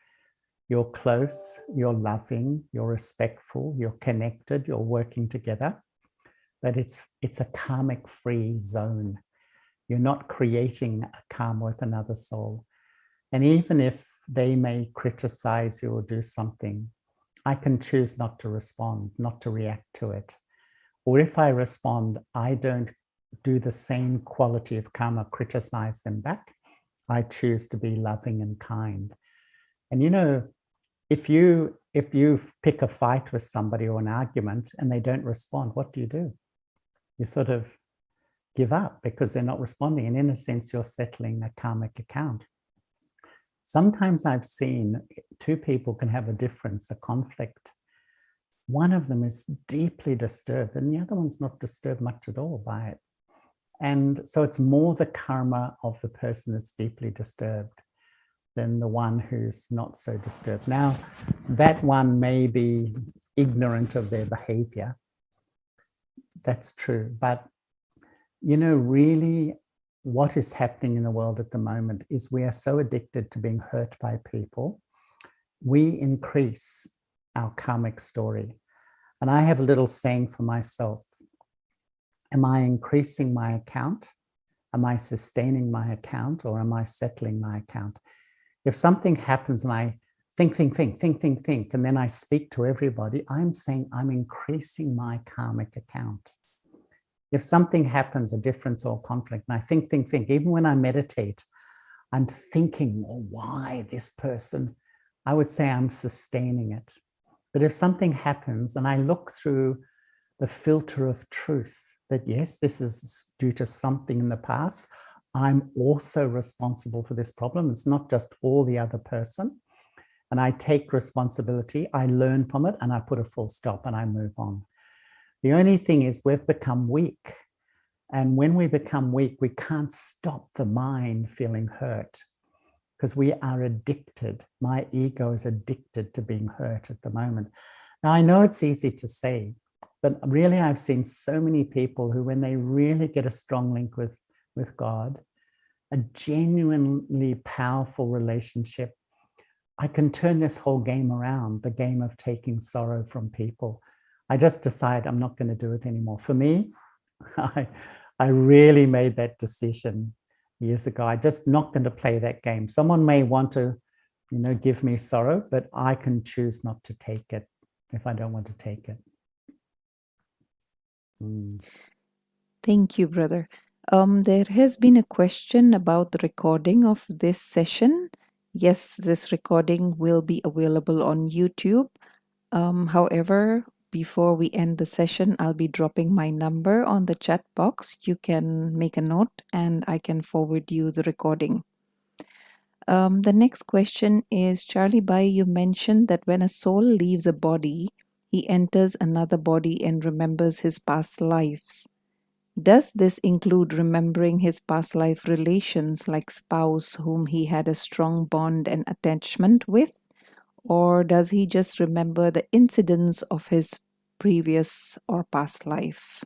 you're close, you're loving, you're respectful, you're connected, you're working together. But it's a karmic-free zone. You're not creating a karma with another soul. And even if they may criticize you or do something, I can choose not to respond, not to react to it. Or if I respond, I don't do the same quality of karma, criticize them back. I choose to be loving and kind. And if you pick a fight with somebody or an argument and they don't respond, what do? You sort of give up because they're not responding. And in a sense, you're settling a karmic account. Sometimes I've seen two people can have a difference, a conflict. One of them is deeply disturbed and the other one's not disturbed much at all by it. And so it's more the karma of the person that's deeply disturbed than the one who's not so disturbed. Now, that one may be ignorant of their behavior. That's true. But, you know, really what is happening in the world at the moment is we are so addicted to being hurt by people. We increase our karmic story. And I have a little saying for myself. Am I increasing my account? Am I sustaining my account, or am I settling my account? If something happens and I think, and then I speak to everybody, I'm saying I'm increasing my karmic account. If something happens, a difference or conflict, and I think, even when I meditate, I'm thinking, well, why this person? I would say I'm sustaining it. But if something happens and I look through the filter of truth, that yes, this is due to something in the past, I'm also responsible for this problem. It's not just all the other person. And I take responsibility, I learn from it, and I put a full stop and I move on. The only thing is we've become weak. And when we become weak, we can't stop the mind feeling hurt because we are addicted. My ego is addicted to being hurt at the moment. Now, I know it's easy to say, but really I've seen so many people who, when they really get a strong link with God, a genuinely powerful relationship, I can turn this whole game around, the game of taking sorrow from people. I just decide I'm not going to do it anymore. For me, I really made that decision years ago. I'm just not going to play that game. Someone may want to, you know, give me sorrow, but I can choose not to take it if I don't want to take it. Thank you, brother. There has been a question about the recording of this session. Yes, this recording will be available on YouTube. However, before we end the session, I'll be dropping my number on the chat box. You can make a note and I can forward you the recording. The next question is, Charlie Bai, you mentioned that when a soul leaves a body, he enters another body and remembers his past lives. Does this include remembering his past life relations, like spouse whom he had a strong bond and attachment with? Or does he just remember the incidents of his previous or past life?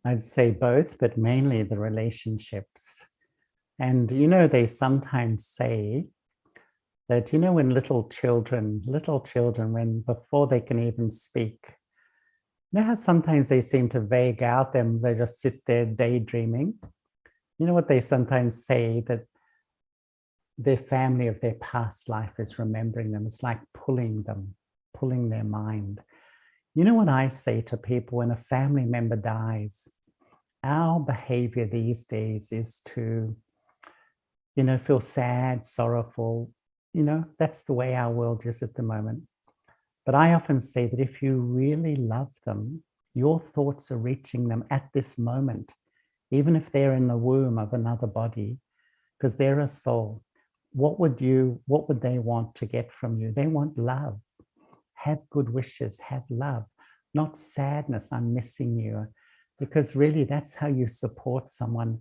I'd say both, but mainly the relationships. And, you know, they sometimes say that, you know, when little children, when before they can even speak, you know how sometimes they seem to vague out them, they just sit there daydreaming. You know what they sometimes say, that their family of their past life is remembering them. It's like pulling their mind. You know what I say to people when a family member dies? Our behavior these days is to, you know, feel sad, sorrowful. You know, that's the way our world is at the moment. But I often say that if you really love them, your thoughts are reaching them at this moment, even if they're in the womb of another body, because they're a soul. What would they want to get from you? They want love. Have good wishes, have love, not sadness, I'm missing you. Because really that's how you support someone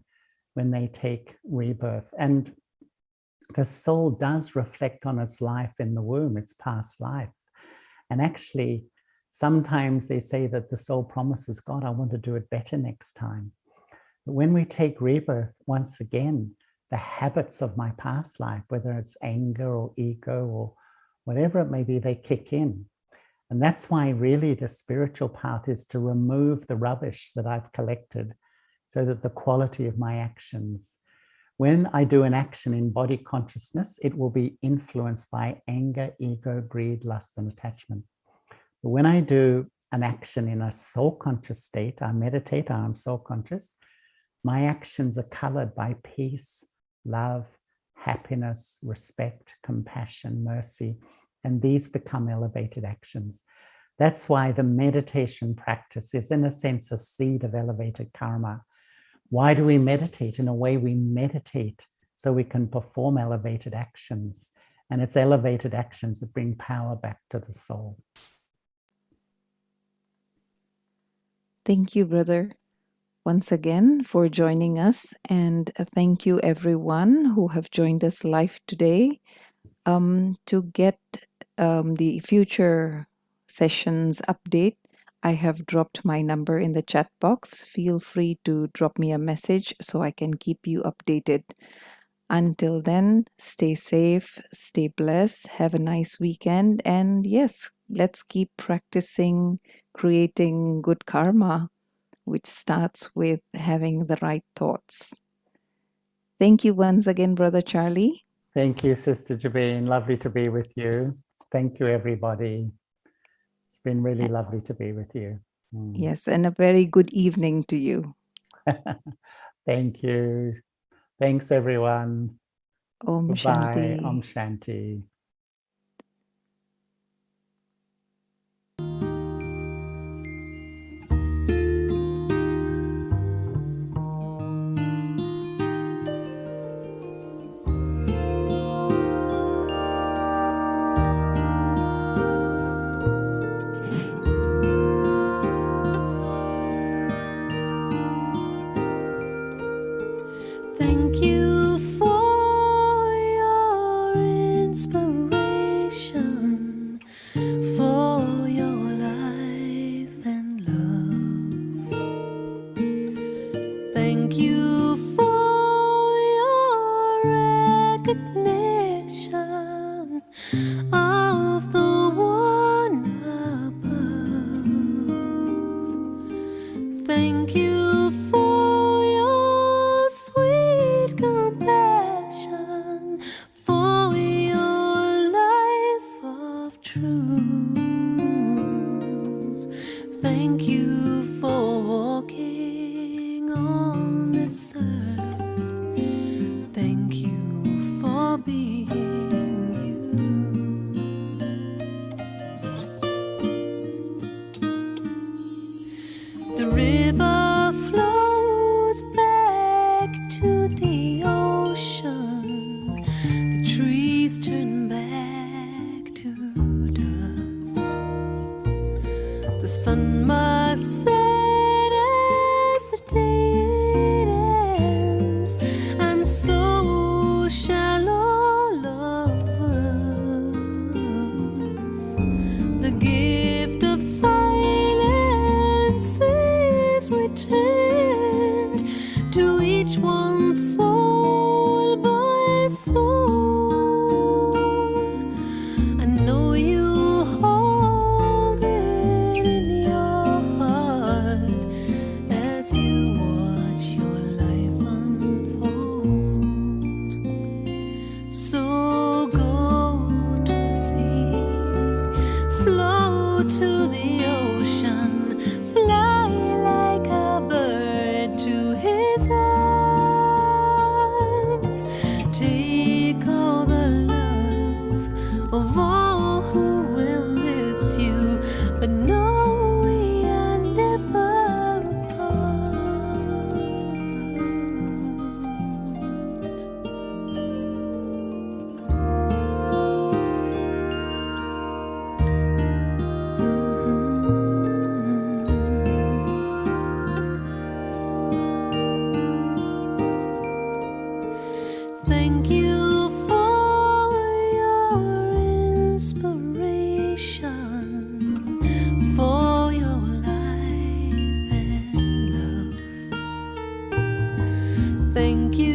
when they take rebirth. And the soul does reflect on its life in the womb, its past life. And actually, sometimes they say that the soul promises, God, I want to do it better next time. But when we take rebirth, once again, the habits of my past life, whether it's anger or ego or whatever it may be, they kick in. And that's why really the spiritual path is to remove the rubbish that I've collected so that the quality of my actions, when I do an action in body consciousness, it will be influenced by anger, ego, greed, lust, and attachment. But when I do an action in a soul conscious state, I meditate, I'm soul conscious, my actions are colored by peace, love, happiness, respect, compassion, mercy, and these become elevated actions. That's why the meditation practice is, in a sense, a seed of elevated karma. Why do we meditate? In a way, we meditate so we can perform elevated actions. And it's elevated actions that bring power back to the soul. Thank you, brother. once again for joining us. And thank you, everyone who have joined us live today. To get the future sessions update, I have dropped my number in the chat box. Feel free to drop me a message so I can keep you updated. Until then, stay safe, stay blessed, have a nice weekend, and yes, let's keep practicing creating good karma, which starts with having the right thoughts. Thank you once again, Brother Charlie. Thank you, Sister Jabeen. Lovely to be with you. Thank you, everybody. It's been really lovely to be with you. Yes, and a very good evening to you. Thank you. Thanks, everyone. Om Bye. Shanti. Om Shanti. Thank you for your inspiration, for your life and love. Thank you for your recognition of the one above. Thank you for your sweet compassion, for your life of truth. Thank you for walking on this earth. Thank you for being you. The river flows back to the ocean. The trees turn back to dust. The sun must set as the day ends, and so shall all of us. The gift of silence is returned to each one soul by soul. I know you hold it in your heart as you watch your life unfold. So go to the sea, flow to the ocean, fly like a bird to his arms. Take all the love of all who will miss you, but know we are never apart. Thank you for your inspiration, for your life and love. Thank you